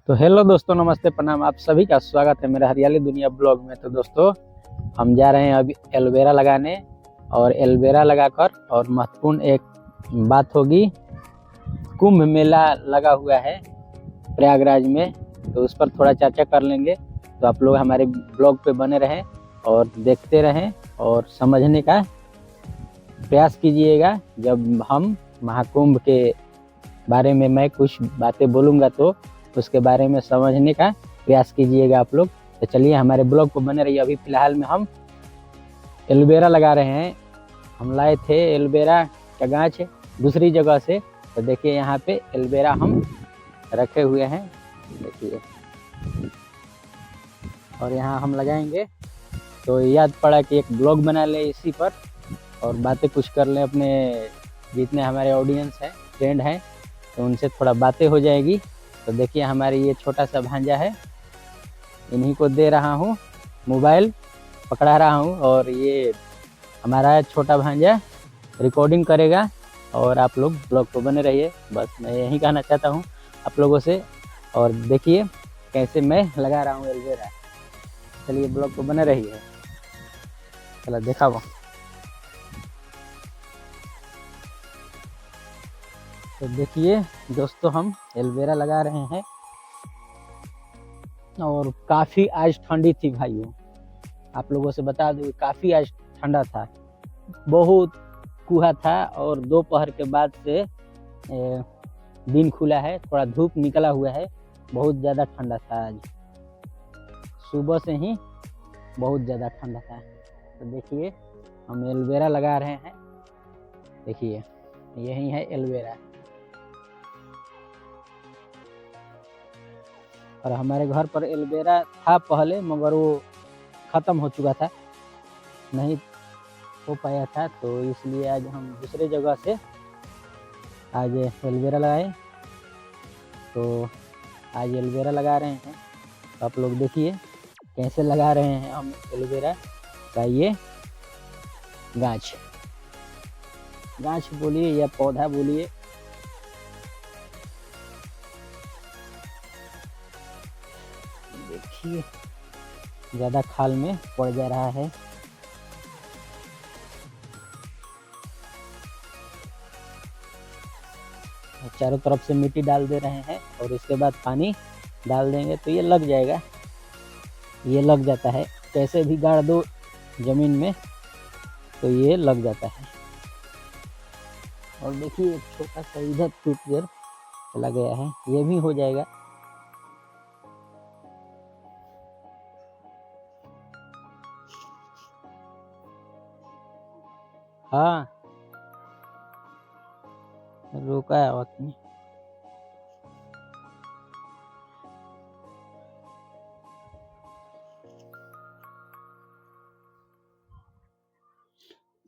तो हेलो दोस्तों, नमस्ते, प्रणाम। आप सभी का स्वागत है मेरा हरियाली दुनिया ब्लॉग में। तो दोस्तों, हम जा रहे हैं अभी एलोवेरा लगाने, और एलोवेरा लगाकर और महत्वपूर्ण एक बात होगी। कुंभ मेला लगा हुआ है प्रयागराज में, तो उस पर थोड़ा चर्चा कर लेंगे। तो आप लोग हमारे ब्लॉग पे बने रहें और देखते रहें और समझने का प्रयास कीजिएगा। जब हम महाकुंभ के बारे में मैं कुछ बातें बोलूँगा तो उसके बारे में समझने का प्रयास कीजिएगा आप लोग। तो चलिए हमारे ब्लॉग को बने रहिए। अभी फिलहाल में हम एलोवेरा लगा रहे हैं। हम लाए थे एलोवेरा का गाछ दूसरी जगह से। तो देखिए यहाँ पे एलोवेरा हम रखे हुए हैं, देखिए, और यहाँ हम लगाएंगे। तो याद पड़ा कि एक ब्लॉग बना ले इसी पर और बातें कुछ कर लें अपने जितने हमारे ऑडियंस हैं, फ्रेंड हैं, तो उनसे थोड़ा बातें हो जाएगी। तो देखिए हमारे ये छोटा सा भांजा है, इन्हीं को दे रहा हूँ, मोबाइल पकड़ा रहा हूँ, और ये हमारा छोटा भांजा रिकॉर्डिंग करेगा और आप लोग ब्लॉग को बने रहिए। बस मैं यही कहना चाहता हूँ आप लोगों से। और देखिए कैसे मैं लगा रहा हूँ एलोवेरा। चलिए ब्लॉग को बने रहिए। चलो दिखाओ। तो देखिए दोस्तों, हम एलोवेरा लगा रहे हैं और काफ़ी आज ठंडी थी भाइयों। आप लोगों से बता दूँ, काफ़ी आज ठंडा था, बहुत कुहा था। और दोपहर के बाद से दिन खुला है, थोड़ा धूप निकला हुआ है, बहुत ज़्यादा ठंडा था आज। सुबह से ही बहुत ज़्यादा ठंडा था। तो देखिए हम एलोवेरा लगा रहे हैं, देखिए यही है एलोवेरा। और हमारे घर पर एलोवेरा था पहले, मगर वो ख़त्म हो चुका था, नहीं हो पाया था। तो इसलिए आज हम दूसरे जगह से आज एलोवेरा लगाए। तो आज एलोवेरा लगा रहे हैं। तो आप लोग देखिए कैसे लगा रहे हैं हम एलोवेरा का ये गाछ बोलिए या पौधा बोलिए। देखिए ज़्यादा खाल में पड़ जा रहा है। चारों तरफ से मिट्टी डाल दे रहे हैं और इसके बाद पानी डाल देंगे तो ये लग जाएगा। ये लग जाता है, कैसे भी गाड़ दो ज़मीन में तो ये लग जाता है। और देखिए एक छोटा सा इधर टूट कर चला गया है, ये भी हो जाएगा। हाँ, रोका है वक्त में।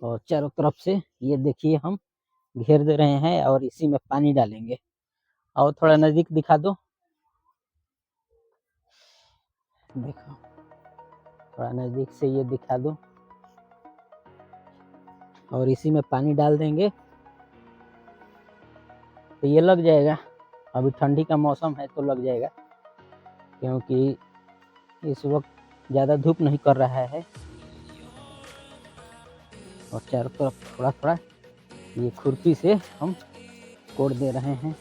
और चारों तरफ से ये देखिए हम घेर दे रहे हैं और इसी में पानी डालेंगे। और थोड़ा नज़दीक दिखा दो, देखो थोड़ा नज़दीक से ये दिखा दो। और इसी में पानी डाल देंगे तो ये लग जाएगा। अभी ठंडी का मौसम है तो लग जाएगा, क्योंकि इस वक्त ज़्यादा धूप नहीं कर रहा है। और चारों तरफ थोड़ा थोड़ा ये खुरपी से हम कोड़ दे रहे हैं।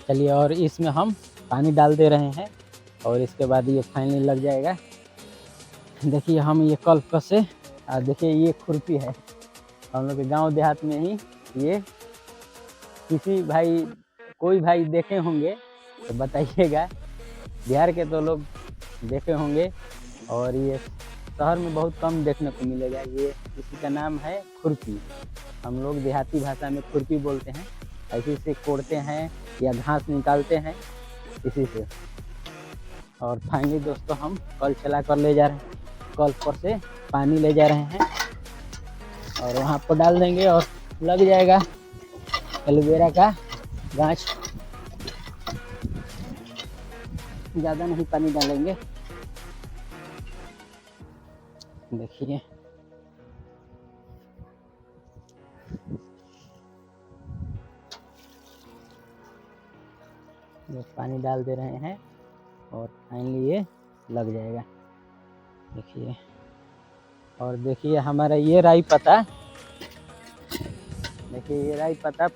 चलिए, और इसमें हम पानी डाल दे रहे हैं और इसके बाद ये फाइनली लग जाएगा। देखिए हम ये कल्प से देखिए ये खुरपी है। हम लोग के गांव देहात में ही ये किसी भाई कोई भाई देखे होंगे तो बताइएगा। बिहार के तो लोग देखे होंगे और ये शहर में बहुत कम देखने को मिलेगा। ये इसी का नाम है खुरपी। हम लोग देहाती भाषा में खुरपी बोलते हैं। ऐसे से कोड़ते हैं या घास निकालते हैं इसी से। और फाइनली दोस्तों हम कल चला कर ले जा रहे हैं, कल पर से पानी ले जा रहे हैं और वहाँ पर डाल देंगे और लग जाएगा एलोवेरा का गाछ। ज़्यादा नहीं पानी डालेंगे, देखिए पानी डाल दे रहे हैं और फाइनली ये लग जाएगा। देखिए, और देखिए हमारा ये राई पत्ता, देखिए ये राई पत्ता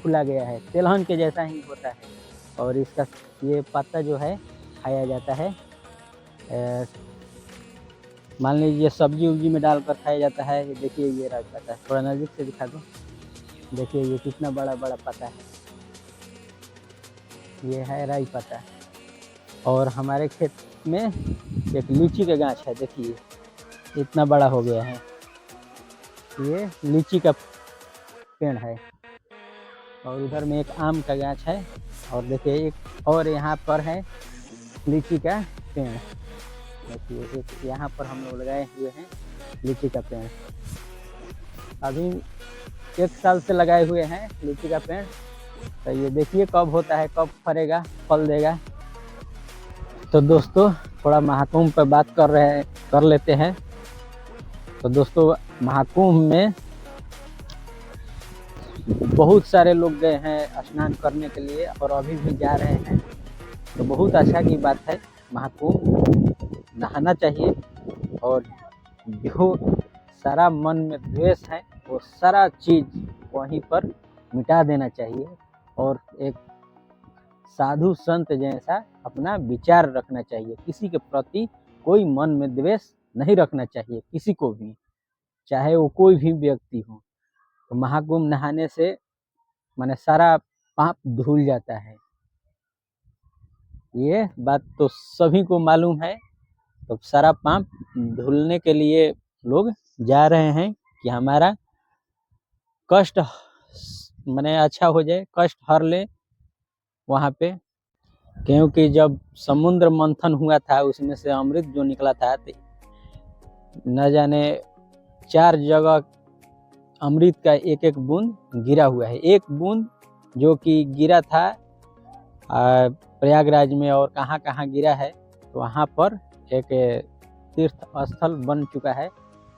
फुला गया है, तिलहन के जैसा ही होता है। और इसका ये पत्ता जो है खाया जाता है, मान लीजिए सब्जी उब्जी में डालकर खाया जाता है। ये देखिए ये राई पत्ता है, थोड़ा नज़दीक से दिखा दो। देखिए ये कितना बड़ा बड़ा पत्ता है, ये है राई पत्ता। और हमारे खेत में एक लीची का गाछ है, देखिए इतना बड़ा हो गया है, ये लीची का पेड़ है। और उधर में एक आम का गाछ है, और देखिए एक और यहाँ पर है लीची का पेड़। देखिए एक यहाँ पर हम लोग लगाए हुए हैं लीची का पेड़, अभी 1 साल से लगाए हुए हैं लीची का पेड़। तो ये देखिए कब होता है, कब फरेगा, फल देगा। तो दोस्तों थोड़ा महाकुंभ पर बात कर लेते हैं। तो दोस्तों महाकुंभ में बहुत सारे लोग गए हैं स्नान करने के लिए और अभी भी जा रहे हैं। तो बहुत अच्छा की बात है, महाकुंभ नहाना चाहिए और जो सारा मन में द्वेष है वो सारा चीज़ वहीं पर मिटा देना चाहिए और एक साधु संत जैसा अपना विचार रखना चाहिए। किसी के प्रति कोई मन में द्वेष नहीं रखना चाहिए, किसी को भी, चाहे वो कोई भी व्यक्ति हो। तो महाकुंभ नहाने से माने सारा पाप धुल जाता है, ये बात तो सभी को मालूम है। तो सारा पाप धुलने के लिए लोग जा रहे हैं कि हमारा कष्ट माने अच्छा हो जाए, कष्ट हर ले वहाँ पे। क्योंकि जब समुद्र मंथन हुआ था उसमें से अमृत जो निकला था, न जाने 4 जगह अमृत का एक एक बूंद गिरा हुआ है। एक बूंद जो कि गिरा था प्रयागराज में, और कहाँ कहाँ गिरा है, तो वहाँ पर एक तीर्थ स्थल बन चुका है।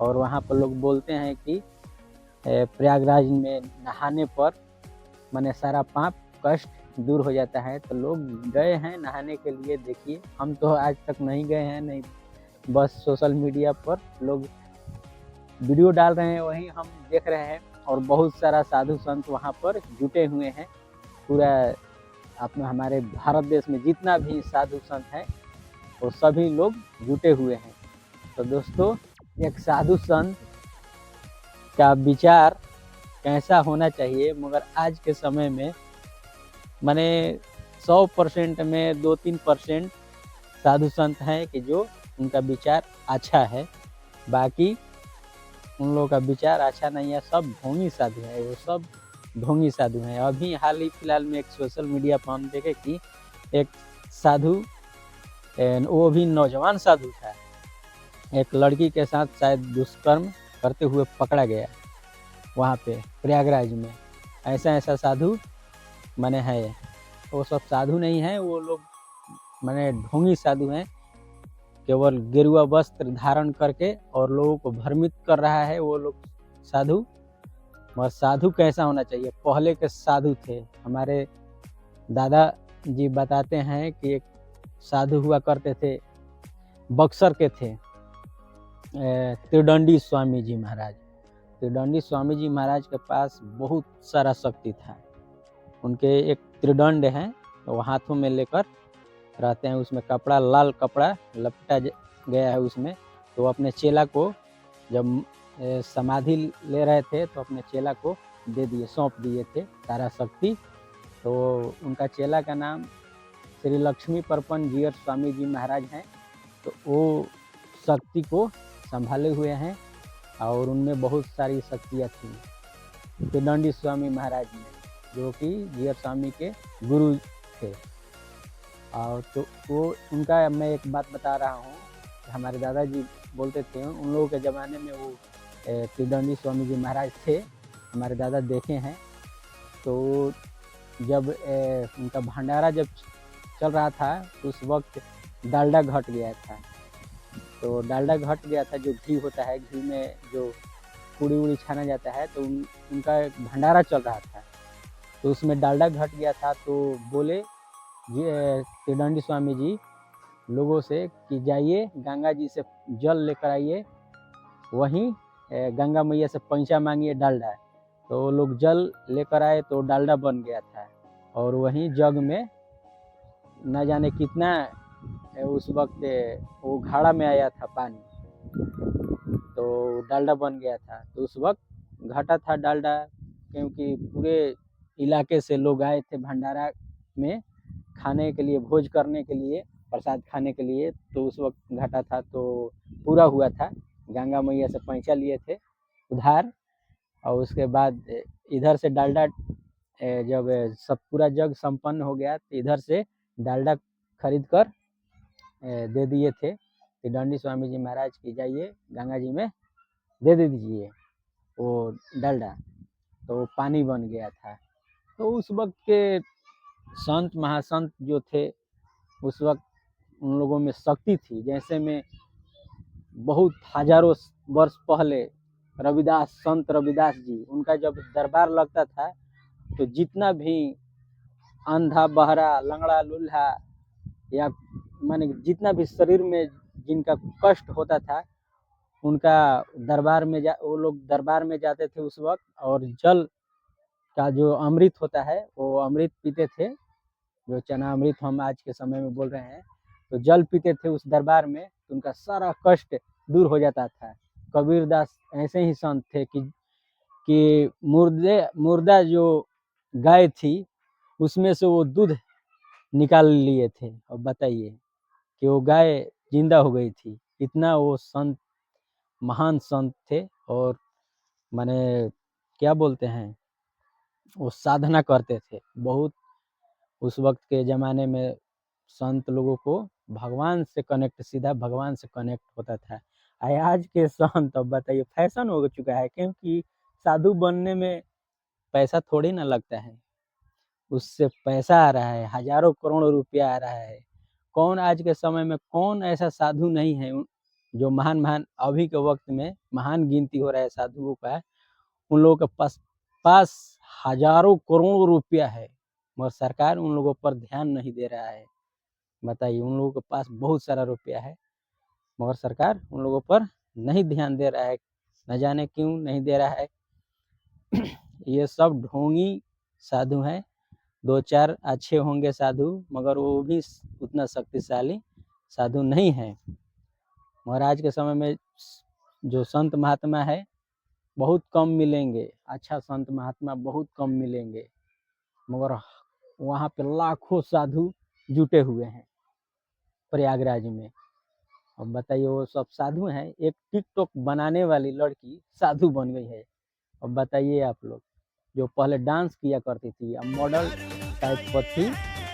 और वहाँ पर लोग बोलते हैं कि प्रयागराज में नहाने पर माने सारा पाप कष्ट दूर हो जाता है। तो लोग गए हैं नहाने के लिए। देखिए हम तो आज तक नहीं गए हैं, नहीं, बस सोशल मीडिया पर लोग वीडियो डाल रहे हैं वही हम देख रहे हैं। और बहुत सारा साधु संत वहाँ पर जुटे हुए हैं। पूरा अपने हमारे भारत देश में जितना भी साधु संत हैं वो सभी लोग जुटे हुए हैं। तो दोस्तों एक साधु संत का विचार कैसा होना चाहिए, मगर आज के समय में माने 100% में 2-3% साधु संत हैं कि जो उनका विचार अच्छा है, बाकी उन लोगों का विचार अच्छा नहीं है। सब ढोंगी साधु है, वो सब ढोंगी साधु हैं। अभी हाल ही फिलहाल में एक सोशल मीडिया पर हम देखे कि एक साधु, वो भी नौजवान साधु था, एक लड़की के साथ शायद दुष्कर्म करते हुए पकड़ा गया वहाँ पे प्रयागराज में। ऐसा साधु माने है, वो सब साधु नहीं है, वो लोग माने ढोंगी साधु हैं। केवल गेरुआ वस्त्र धारण करके और लोगों को भ्रमित कर रहा है वो लोग साधु। मगर साधु कैसा होना चाहिए, पहले के साधु थे, हमारे दादा जी बताते हैं कि एक साधु हुआ करते थे, बक्सर के थे, त्रिदंडी स्वामी जी महाराज। त्रिदंडी स्वामी जी महाराज के पास बहुत सारा शक्ति था। उनके एक त्रिदंड हैं, तो वो हाथों में लेकर रहते हैं, उसमें कपड़ा, लाल कपड़ा लपटा गया है उसमें। तो अपने चेला को जब समाधि ले रहे थे तो अपने चेला को दे दिए, सौंप दिए थे सारा शक्ति। तो उनका चेला का नाम श्री लक्ष्मी परपन जीयर स्वामी जी महाराज हैं। तो वो शक्ति को संभाले हुए हैं और उनमें बहुत सारी शक्तियाँ थी। त्रिदंडी स्वामी महाराज में, जो कि जीयर स्वामी के गुरु थे। और तो वो उनका मैं एक बात बता रहा हूँ, हमारे दादाजी बोलते थे उन लोगों के ज़माने में वो त्रिदंडी स्वामी जी महाराज थे, हमारे दादा देखे हैं। तो जब उनका भंडारा जब चल रहा था उस वक्त डालडा घट गया था। तो डालडा घट गया था। जो घी होता है, घी में जो पूड़ी उड़ी छाना जाता है, तो उनका भंडारा चल रहा था, तो उसमें डालडा घट गया था। तो बोले त्रिदंडी स्वामी जी लोगों से कि जाइए गंगा जी से जल लेकर आइए, वहीं गंगा मैया से पैंचा मांगिए डालडा। तो वो लोग जल लेकर आए तो डालडा बन गया था, और वहीं जग में न जाने कितना उस वक्त वो घड़ा में आया था पानी, तो डालडा बन गया था। तो उस वक्त घटा था डालडा, क्योंकि पूरे इलाके से लोग आए थे भंडारा में खाने के लिए, भोज करने के लिए, प्रसाद खाने के लिए। तो उस वक्त घटा था, तो पूरा हुआ था। गंगा मैया से पैंचा लिए थे उधार, और उसके बाद इधर से डालडा जब सब पूरा जग संपन्न हो गया, तो इधर से डालडा खरीद कर दे दिए थे त्रिदंडी स्वामी जी महाराज की, जाइए गंगा जी में दे दीजिए वो डालडा। तो पानी बन गया था। तो उस वक्त के संत महासंत जो थे, उस वक्त उन लोगों में शक्ति थी। जैसे में बहुत हजारों वर्ष पहले रविदास, संत रविदास जी, उनका जब दरबार लगता था, तो जितना भी अंधा, बहरा, लंगड़ा, लूल्हा, या माने जितना भी शरीर में जिनका कष्ट होता था, उनका दरबार में वो लोग दरबार में जाते थे उस वक्त, और जल का जो अमृत होता है वो अमृत पीते थे, जो चना अमृत हम आज के समय में बोल रहे हैं। तो जल पीते थे उस दरबार में, तो उनका सारा कष्ट दूर हो जाता था। कबीरदास ऐसे ही संत थे कि मुर्दा जो गाय थी, उसमें से वो दूध निकाल लिए थे। अब बताइए कि वो गाय जिंदा हो गई थी। इतना वो संत, महान संत थे। और माने क्या बोलते हैं, वो साधना करते थे बहुत। उस वक्त के ज़माने में संत लोगों को भगवान से कनेक्ट, सीधा भगवान से कनेक्ट होता था। आज के संत, अब बताइए, फैशन हो चुका है, क्योंकि साधु बनने में पैसा थोड़ी ना लगता है, उससे पैसा आ रहा है, हजारों करोड़ों रुपया आ रहा है। कौन आज के समय में कौन ऐसा साधु नहीं है जो महान अभी के वक्त में महान गिनती हो रहा है साधुओं का। उन लोगों के पास हजारों करोड़ों रुपया है, मगर सरकार उन लोगों पर ध्यान नहीं दे रहा है। बताइए, उन लोगों के पास बहुत सारा रुपया है, मगर सरकार उन लोगों पर नहीं ध्यान दे रहा है। न जाने क्यों नहीं दे रहा है। ये सब ढोंगी साधु हैं। 2-4 अच्छे होंगे साधु, मगर वो भी उतना शक्तिशाली साधु नहीं है। मगर आज के समय में जो संत महात्मा है बहुत कम मिलेंगे, अच्छा संत महात्मा बहुत कम मिलेंगे, मगर वहाँ पे लाखों साधु जुटे हुए हैं प्रयागराज में। अब बताइए, वो सब साधु हैं। एक टिकटॉक बनाने वाली लड़की साधु बन गई है। अब बताइए आप लोग, जो पहले डांस किया करती थी, अब मॉडल टाइप पर थी,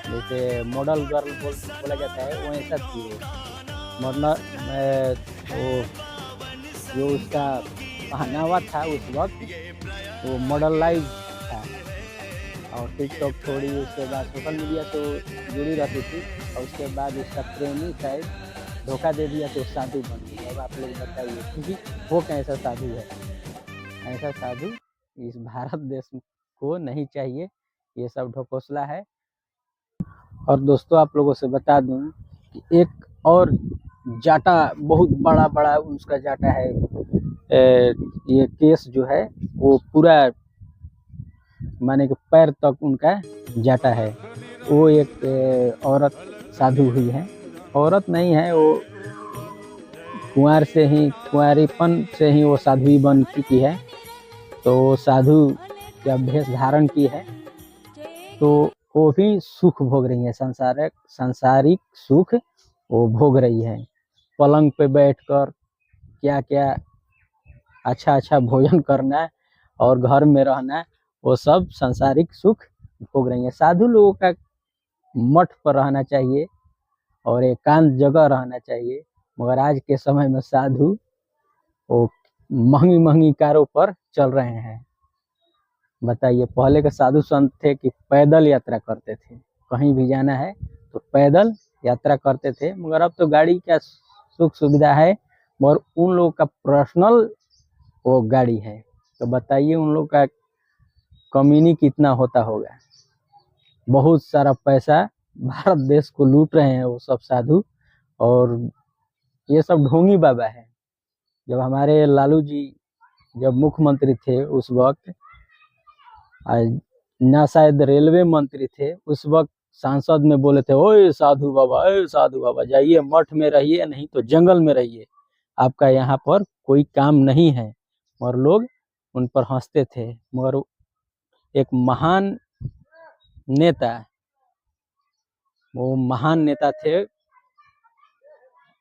जैसे मॉडल गर्ल बोला जाता है, वो ऐसा थी। मॉडल वो जो उसका पहनावा था उस वक्त, वो मॉडलाइज था। और टिकटॉक छोड़ी, उसके बाद सोशल मीडिया से जुड़ी रहती थी, और उसके बाद उसका प्रेमी शायद धोखा दे दिया तो साधु बन गई। अब आप लोग बताइए, क्योंकि वो कैसा साधु है? ऐसा साधु इस भारत देश को नहीं चाहिए, ये सब ढकोसला है। और दोस्तों, आप लोगों से बता दूं कि एक और जाटा, बहुत बड़ा उसका जाटा है। ये केस जो है वो पूरा माने कि पैर तक उनका जाटा है। वो एक औरत साधु हुई है, औरत नहीं है वो, कुंवारीपन से ही वो साधु बन चुकी है। तो साधु का भेष धारण की है, तो वो भी सुख भोग रही है, सांसारिक सुख वो भोग रही है। पलंग पे बैठकर क्या क्या अच्छा भोजन करना और घर में रहना, वो सब सांसारिक सुख भोग रही है। साधु लोगों का मठ पर रहना चाहिए और एकांत जगह रहना चाहिए, मगर आज के समय में साधु वो महंगी कारों पर चल रहे हैं। बताइए, पहले के साधु संत थे कि पैदल यात्रा करते थे, कहीं भी जाना है तो पैदल यात्रा करते थे, मगर अब तो गाड़ी का सुख सुविधा है, और उन लोगों का पर्सनल वो गाड़ी है। तो बताइए उन लोग का कमीनी कितना होता होगा। बहुत सारा पैसा भारत देश को लूट रहे हैं वो सब साधु, और ये सब ढोंगी बाबा है। जब हमारे लालू जी जब मुख्यमंत्री थे उस वक्त, ना शायद रेलवे मंत्री थे उस वक्त, सांसद में बोले थे, ओए साधु बाबा जाइए मठ में रहिए, नहीं तो जंगल में रहिए, आपका यहाँ पर कोई काम नहीं है। और लोग उन पर हंसते थे। मगर एक महान नेता, वो महान नेता थे।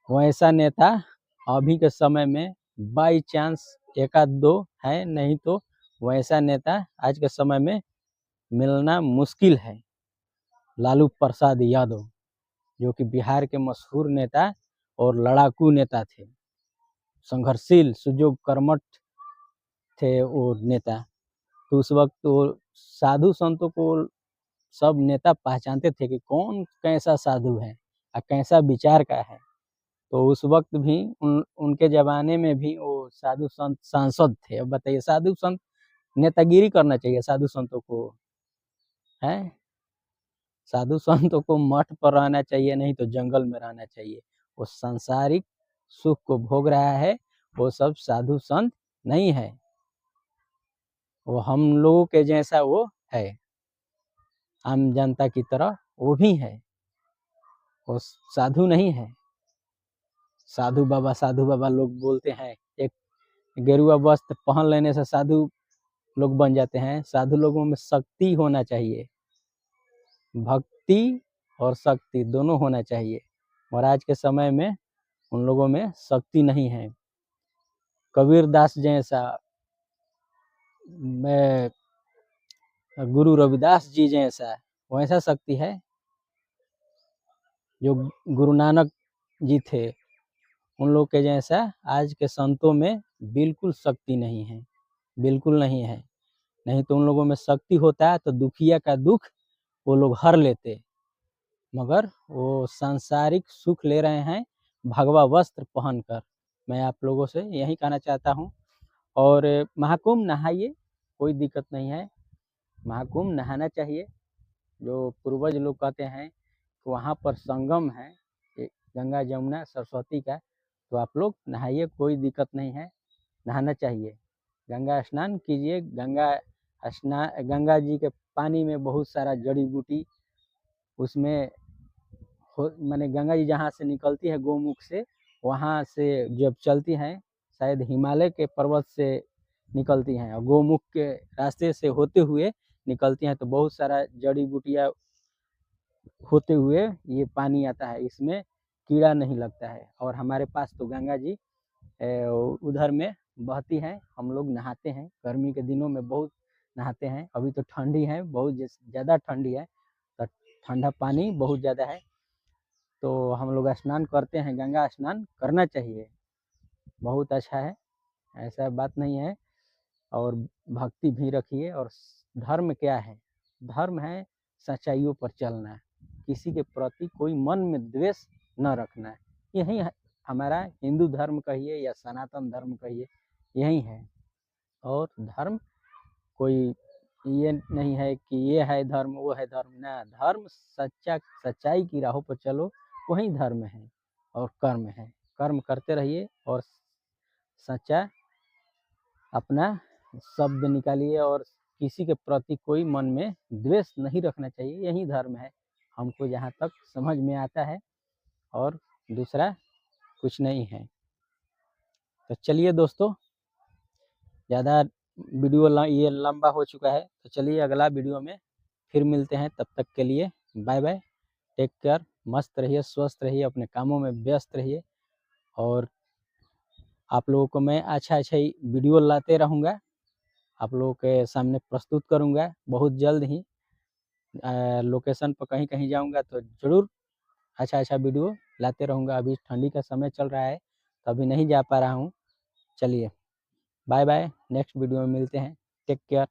वैसा नेता अभी के समय में बाई चांस एक आध दो है, नहीं तो वैसा नेता आज के समय में मिलना मुश्किल है। लालू प्रसाद यादव, जो कि बिहार के मशहूर नेता और लड़ाकू नेता थे, संघर्षशील सुजोग कर्मठ थे वो नेता। तो उस वक्त वो साधु संतों को सब नेता पहचानते थे कि कौन कैसा साधु है और कैसा विचार का है। तो उस वक्त भी उनके जमाने में भी वो साधु संत सांसद थे। अब बताइए, साधु संत नेतागिरी करना चाहिए साधु संतों को, है? साधु संतों को मठ पर रहना चाहिए, नहीं तो जंगल में रहना चाहिए। वो सांसारिक सुख को भोग रहा है, वो सब साधु संत नहीं है। वो हम लोगों के जैसा वो है, आम जनता की तरह वो भी है, वो साधु नहीं है। साधु बाबा लोग बोलते हैं, एक गेरुआ वस्त्र पहन लेने से साधु लोग बन जाते हैं। साधु लोगों में शक्ति होना चाहिए, भक्ति और शक्ति दोनों होना चाहिए, और आज के समय में उन लोगों में शक्ति नहीं है। कबीर दास जैसा, मैं गुरु रविदास जी जैसा वैसा शक्ति है। जो गुरु नानक जी थे उन लोग के जैसा आज के संतों में बिल्कुल शक्ति नहीं है, बिल्कुल नहीं है। नहीं तो उन लोगों में शक्ति होता है तो दुखिया का दुख वो लोग हर लेते, मगर वो सांसारिक सुख ले रहे हैं भगवा वस्त्र पहनकर। मैं आप लोगों से यही कहना चाहता हूँ। और महाकुंभ नहाइए, कोई दिक्कत नहीं है, महाकुंभ नहाना चाहिए। जो पूर्वज लोग कहते हैं कि वहाँ पर संगम है गंगा जमुना सरस्वती का, तो आप लोग नहाइए, कोई दिक्कत नहीं है, नहाना चाहिए। गंगा स्नान कीजिए। गंगा जी के पानी में बहुत सारा जड़ी बूटी उसमें माने गंगा जी जहाँ से निकलती है गोमुख से, वहाँ से जब चलती हैं, शायद हिमालय के पर्वत से निकलती हैं और गोमुख के रास्ते से होते हुए निकलती हैं, तो बहुत सारा जड़ी बूटियाँ होते हुए ये पानी आता है, इसमें कीड़ा नहीं लगता है। और हमारे पास तो गंगा जी उधर में बहती है, हम लोग नहाते हैं। गर्मी के दिनों में बहुत नहाते हैं। अभी तो ठंडी है, बहुत ज़्यादा ठंडी है, तो ठंडा पानी बहुत ज़्यादा है, तो हम लोग स्नान करते हैं। गंगा स्नान करना चाहिए, बहुत अच्छा है, ऐसा बात नहीं है। और भक्ति भी रखिए। और धर्म क्या है? धर्म है सच्चाइयों पर चलना, किसी के प्रति कोई मन में द्वेष न रखना। यही हमारा हिंदू धर्म कहिए या सनातन धर्म कहिए, यही है। और धर्म कोई ये नहीं है कि ये है धर्म वो है धर्म, ना। धर्म सच्चाई की राहों पर चलो, वही धर्म है। और कर्म है, कर्म करते रहिए और सच्चा अपना शब्द निकालिए, और किसी के प्रति कोई मन में द्वेष नहीं रखना चाहिए, यही धर्म है हमको जहाँ तक समझ में आता है, और दूसरा कुछ नहीं है। तो चलिए दोस्तों, ज़्यादा वीडियो ये लंबा हो चुका है, तो चलिए अगला वीडियो में फिर मिलते हैं। तब तक के लिए बाय बाय, टेक केयर, मस्त रहिए, स्वस्थ रहिए, अपने कामों में व्यस्त रहिए। और आप लोगों को मैं अच्छा वीडियो लाते रहूँगा, आप लोगों के सामने प्रस्तुत करूँगा बहुत जल्द ही। लोकेशन पर कहीं कहीं जाऊँगा तो ज़रूर अच्छा वीडियो लाते रहूँगा। अभी ठंडी का समय चल रहा है तो अभी नहीं जा पा रहा हूँ। चलिए बाय बाय, नेक्स्ट वीडियो में मिलते हैं, टेक केयर।